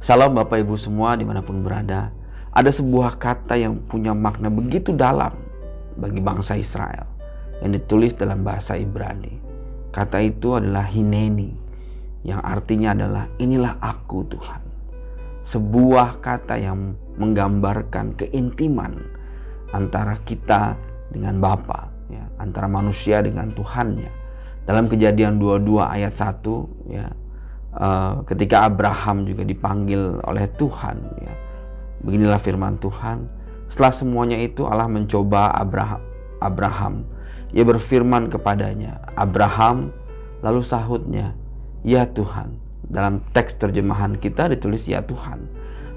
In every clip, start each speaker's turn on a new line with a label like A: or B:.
A: Salam Bapak Ibu semua dimanapun berada. Ada sebuah kata yang punya makna begitu dalam bagi bangsa Israel yang ditulis dalam bahasa Ibrani. Kata itu adalah Hineni, yang artinya adalah inilah aku Tuhan. Sebuah kata yang menggambarkan keintiman antara kita dengan Bapa, ya, antara manusia dengan Tuhannya. Dalam Kejadian 22 ayat 1, ya, ketika Abraham juga dipanggil oleh Tuhan, ya, beginilah firman Tuhan. Setelah semuanya itu Allah mencoba Abraham. Ia berfirman kepadanya, Abraham, lalu sahutnya, ya Tuhan. Dalam teks terjemahan kita ditulis ya Tuhan.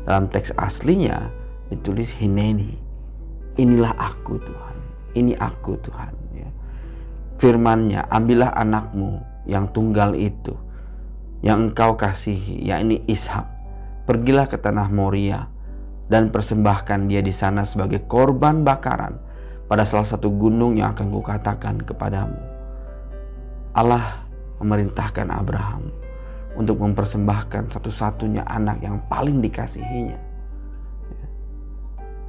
A: Dalam teks aslinya ditulis Hineni. Inilah aku Tuhan. Ini aku Tuhan. Ya. Firman-Nya, ambillah anakmu yang tunggal itu, yang engkau kasihi, yakni Ishak. Pergilah ke tanah Moria dan persembahkan dia di sana sebagai korban bakaran pada salah satu gunung yang akan kukatakan kepadamu. Allah memerintahkan Abraham untuk mempersembahkan satu-satunya anak yang paling dikasihinya.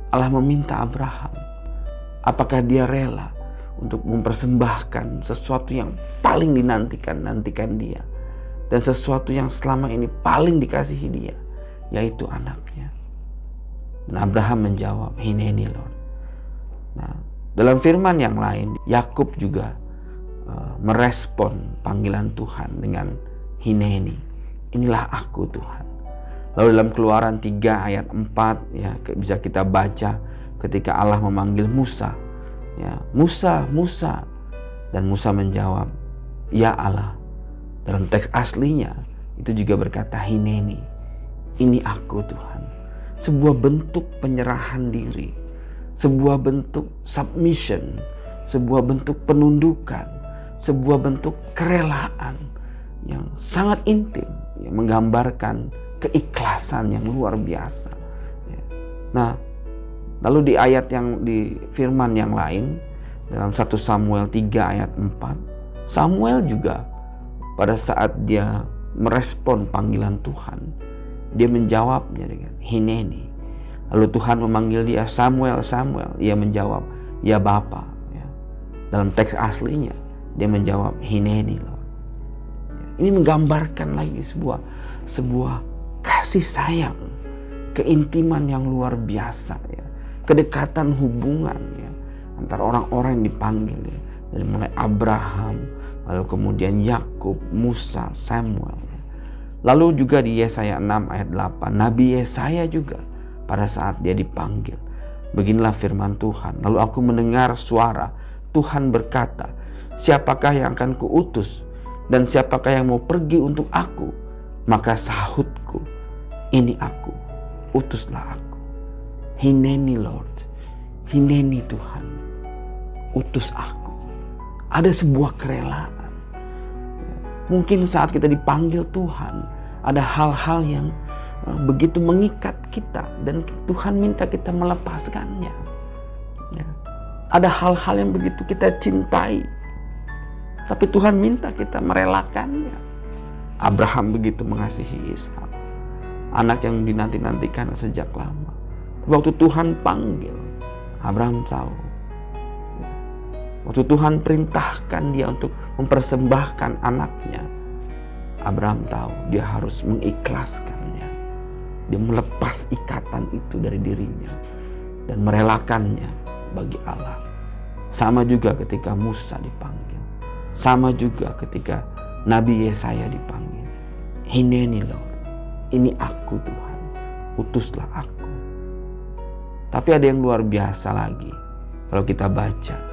A: Allah meminta Abraham, apakah dia rela untuk mempersembahkan sesuatu yang paling dinantikan dia, dan sesuatu yang selama ini paling dikasihi dia, yaitu anaknya. Dan Abraham menjawab, Hineni Lord. Nah, dalam firman yang lain, Yakub juga merespon panggilan Tuhan dengan Hineni. Inilah aku Tuhan. Lalu dalam Keluaran 3 ayat 4, ya, bisa kita baca ketika Allah memanggil Musa. Ya, Musa, Musa. Dan Musa menjawab, ya Allah. Dalam teks aslinya itu juga berkata Hineni. Ini aku Tuhan. Sebuah bentuk penyerahan diri, sebuah bentuk submission, sebuah bentuk penundukan, sebuah bentuk kerelaan yang sangat intim, yang menggambarkan keikhlasan yang luar biasa. Nah, lalu di ayat yang di firman yang lain, dalam 1 Samuel 3 ayat 4, Samuel juga pada saat dia merespon panggilan Tuhan, dia menjawabnya dengan Hineni. Lalu Tuhan memanggil dia, Samuel, Samuel. Ia menjawab, ya Bapa. Ya. Dalam teks aslinya dia menjawab Hineni Lord. Ini menggambarkan lagi sebuah kasih sayang, keintiman yang luar biasa, ya. Kedekatan hubungan, ya, antara orang-orang yang dipanggil, ya. Dari mulai Abraham, lalu kemudian Yakub, Musa, Samuel. Ya. Lalu juga di Yesaya 6 ayat 8, Nabi Yesaya juga pada saat dia dipanggil. Beginilah firman Tuhan. Lalu aku mendengar suara Tuhan berkata, siapakah yang akan kuutus dan siapakah yang mau pergi untuk aku? Maka sahutku, ini aku, utuslah aku. Hineni Lord, Hineni Tuhan, utus aku. Ada sebuah kerelaan. Mungkin saat kita dipanggil Tuhan, ada hal-hal yang begitu mengikat kita dan Tuhan minta kita melepaskannya. Ya. Ada hal-hal yang begitu kita cintai, tapi Tuhan minta kita merelakannya. Abraham begitu mengasihi Ishak, anak yang dinanti-nantikan sejak lama. Waktu Tuhan panggil, Abraham tahu. Waktu Tuhan perintahkan dia untuk mempersembahkan anaknya, Abraham tahu dia harus mengikhlaskannya. Dia melepas ikatan itu dari dirinya dan merelakannya bagi Allah. Sama juga ketika Musa dipanggil. Sama juga ketika Nabi Yesaya dipanggil. Hineni Lord, ini aku Tuhan, utuslah aku. Tapi ada yang luar biasa lagi. Kalau kita baca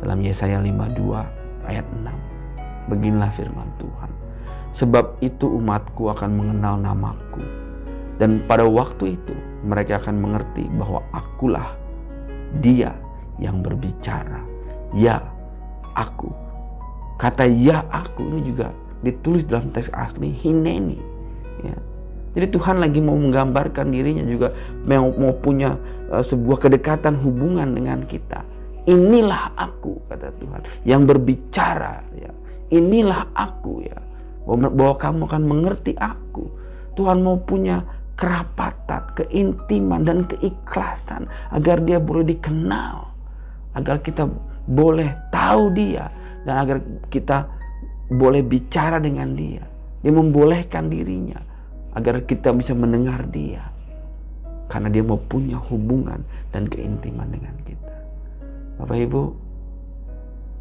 A: dalam Yesaya 52 ayat 6. Beginilah firman Tuhan. Sebab itu umatku akan mengenal namaku. Dan pada waktu itu mereka akan mengerti bahwa akulah dia yang berbicara. Ya, aku. Kata ya aku ini juga ditulis dalam teks asli Hineni. Ya. Jadi Tuhan lagi mau menggambarkan dirinya juga mau punya sebuah kedekatan hubungan dengan kita. Inilah aku, kata Tuhan, yang berbicara. Ya. Inilah aku, ya. Bahwa kamu akan mengerti aku. Tuhan mau punya kerapatan, keintiman, dan keikhlasan agar dia boleh dikenal, agar kita boleh tahu dia, dan agar kita boleh bicara dengan dia. Dia membolehkan dirinya agar kita bisa mendengar dia, karena dia mau punya hubungan dan keintiman dengan kita. Bapak Ibu,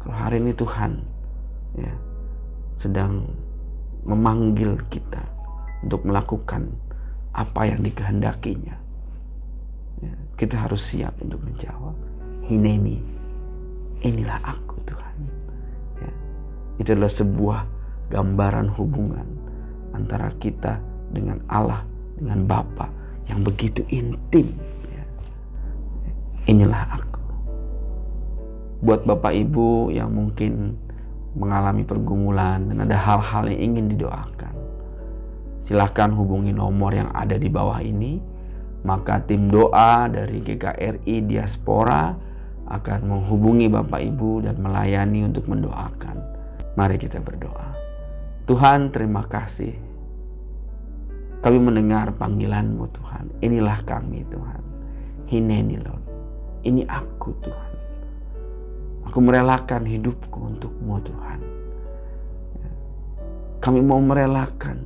A: kalau hari ini Tuhan sedang memanggil kita untuk melakukan apa yang dikehendakinya, kita harus siap untuk menjawab, Hineni, inilah aku Tuhan. Itu adalah sebuah gambaran hubungan antara kita dengan Allah, dengan Bapa yang begitu intim. Inilah aku. Buat Bapak Ibu yang mungkin mengalami pergumulan dan ada hal-hal yang ingin didoakan, silahkan hubungi nomor yang ada di bawah ini. Maka tim doa dari GKRI Diaspora akan menghubungi Bapak Ibu dan melayani untuk mendoakan. Mari kita berdoa. Tuhan, terima kasih. Kami mendengar panggilan-Mu Tuhan. Inilah kami Tuhan. Hineni Lord. Ini aku Tuhan. Aku merelakan hidupku untuk-Mu Tuhan. Kami mau merelakan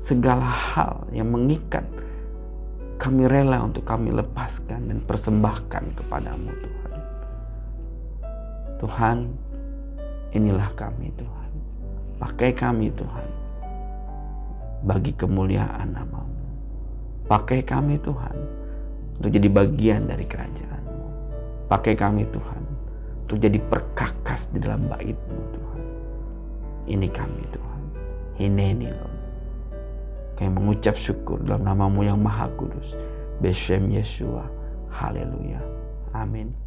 A: segala hal yang mengikat. Kami rela untuk kami lepaskan dan persembahkan kepadamu Tuhan. Tuhan, inilah kami Tuhan. Pakai kami Tuhan bagi kemuliaan nama-Mu. Pakai kami Tuhan untuk jadi bagian dari kerajaan-Mu. Pakai kami Tuhan untuk jadi perkakas di dalam bait-Mu Tuhan. Ini kami Tuhan. Hineni Lord. Kami mengucap syukur dalam nama-Mu yang maha kudus. Beshem Yeshua. Haleluya. Amin.